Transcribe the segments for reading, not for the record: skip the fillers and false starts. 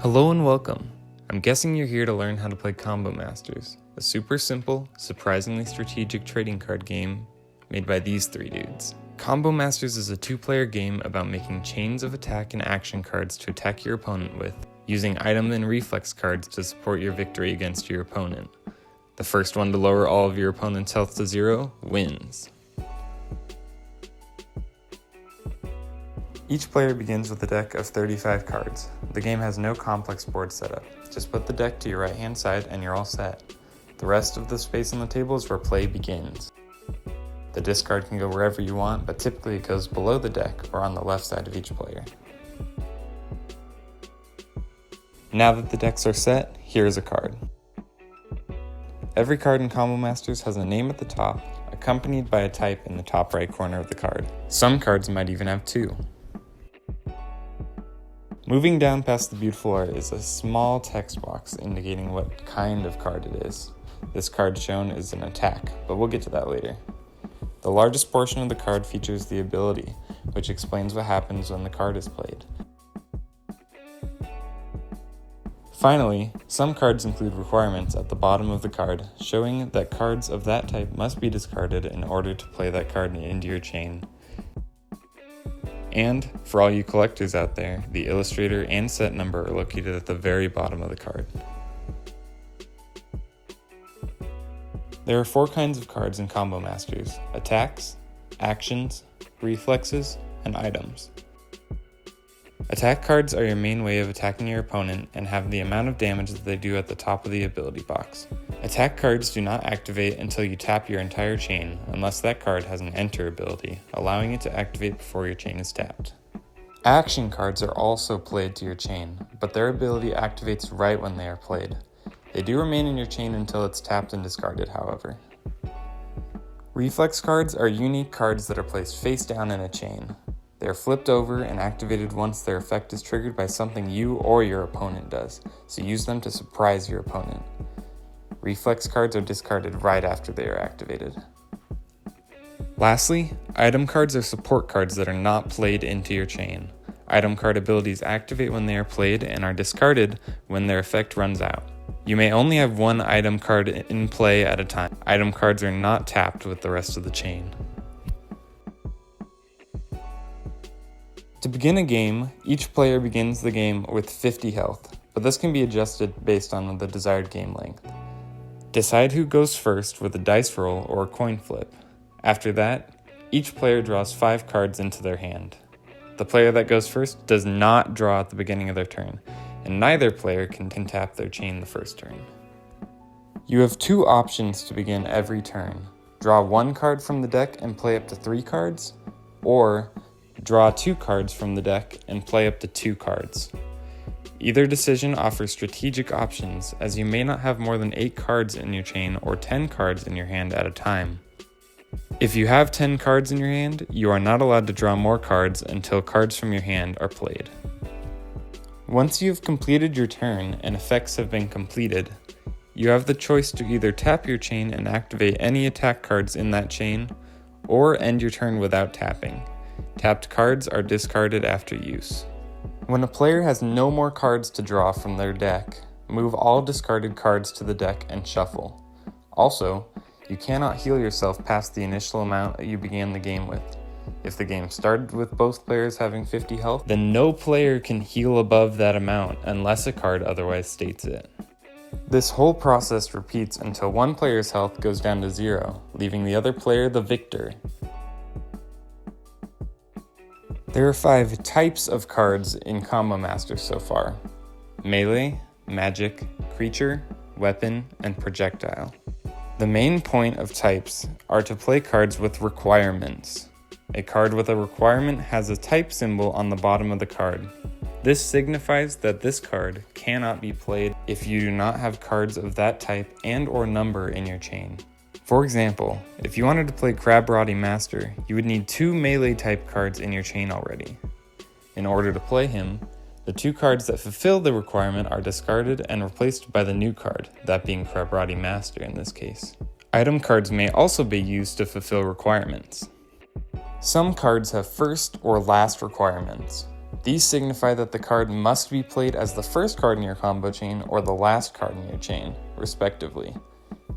Hello and welcome. I'm guessing you're here to learn how to play Combo Masters, a super simple, surprisingly strategic trading card game made by these three dudes. Combo Masters is a two-player game about making chains of attack and action cards to attack your opponent with, using item and reflex cards to support your victory against your opponent. The first one to lower all of your opponent's health to 0 wins. Each player begins with a deck of 35 cards. The game has no complex board setup. Just put the deck to your right hand side and you're all set. The rest of the space on the table is where play begins. The discard can go wherever you want, but typically it goes below the deck or on the left side of each player. Now that the decks are set, here's a card. Every card in Combo Masters has a name at the top, accompanied by a type in the top right corner of the card. Some cards might even have two. Moving down past the beautiful art is a small text box indicating what kind of card it is. This card shown is an attack, but we'll get to that later. The largest portion of the card features the ability, which explains what happens when the card is played. Finally, some cards include requirements at the bottom of the card, showing that cards of that type must be discarded in order to play that card into your chain. And, for all you collectors out there, the illustrator and set number are located at the very bottom of the card. There are 4 kinds of cards in Combo Masters: attacks, actions, reflexes, and items. Attack cards are your main way of attacking your opponent and have the amount of damage that they do at the top of the ability box. Attack cards do not activate until you tap your entire chain, unless that card has an enter ability, allowing it to activate before your chain is tapped. Action cards are also played to your chain, but their ability activates right when they are played. They do remain in your chain until it's tapped and discarded, however. Reflex cards are unique cards that are placed face down in a chain. They are flipped over and activated once their effect is triggered by something you or your opponent does, so use them to surprise your opponent. Reflex cards are discarded right after they are activated. Lastly, item cards are support cards that are not played into your chain. Item card abilities activate when they are played and are discarded when their effect runs out. You may only have one item card in play at a time. Item cards are not tapped with the rest of the chain. To begin a game, each player begins the game with 50 health, but this can be adjusted based on the desired game length. Decide who goes first with a dice roll or a coin flip. After that, each player draws 5 cards into their hand. The player that goes first does not draw at the beginning of their turn, and neither player can tap their chain the first turn. You have 2 options to begin every turn. Draw 1 card from the deck and play up to 3 cards, or draw 2 cards from the deck and play up to 2 cards. Either decision offers strategic options, as you may not have more than 8 cards in your chain or 10 cards in your hand at a time. If you have 10 cards in your hand, you are not allowed to draw more cards until cards from your hand are played. Once you have completed your turn and effects have been completed, you have the choice to either tap your chain and activate any attack cards in that chain, or end your turn without tapping. Tapped cards are discarded after use. When a player has no more cards to draw from their deck, move all discarded cards to the deck and shuffle. Also, you cannot heal yourself past the initial amount that you began the game with. If the game started with both players having 50 health, then no player can heal above that amount unless a card otherwise states it. This whole process repeats until one player's health goes down to 0, leaving the other player the victor. There are 5 types of cards in Combo Masters so far: melee, magic, creature, weapon, and projectile. The main point of types are to play cards with requirements. A card with a requirement has a type symbol on the bottom of the card. This signifies that this card cannot be played if you do not have cards of that type and/or number in your chain. For example, if you wanted to play Crab-Roddy Master, you would need 2 melee type cards in your chain already. In order to play him, the 2 cards that fulfill the requirement are discarded and replaced by the new card, that being Crab-Roddy Master in this case. Item cards may also be used to fulfill requirements. Some cards have first or last requirements. These signify that the card must be played as the first card in your combo chain or the last card in your chain, respectively.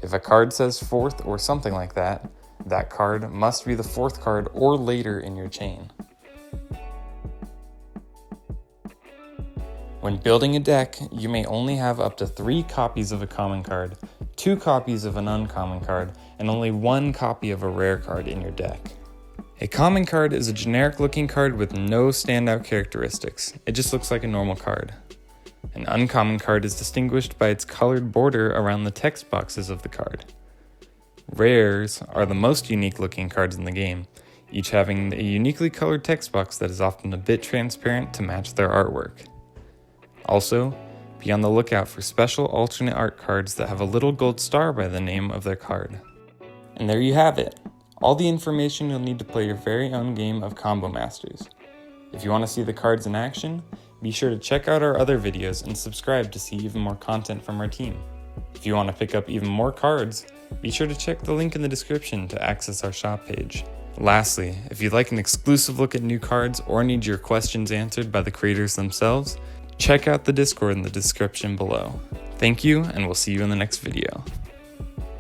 If a card says fourth or something like that, that card must be the fourth card or later in your chain. When building a deck, you may only have up to 3 copies of a common card, 2 copies of an uncommon card, and only 1 copy of a rare card in your deck. A common card is a generic looking card with no standout characteristics. It just looks like a normal card. An uncommon card is distinguished by its colored border around the text boxes of the card. Rares are the most unique looking cards in the game, each having a uniquely colored text box that is often a bit transparent to match their artwork. Also, be on the lookout for special alternate art cards that have a little gold star by the name of their card. And there you have it, all the information you'll need to play your very own game of Combo Masters. If you want to see the cards in action, be sure to check out our other videos and subscribe to see even more content from our team. If you want to pick up even more cards, be sure to check the link in the description to access our shop page. Lastly, if you'd like an exclusive look at new cards or need your questions answered by the creators themselves, check out the Discord in the description below. Thank you, and we'll see you in the next video.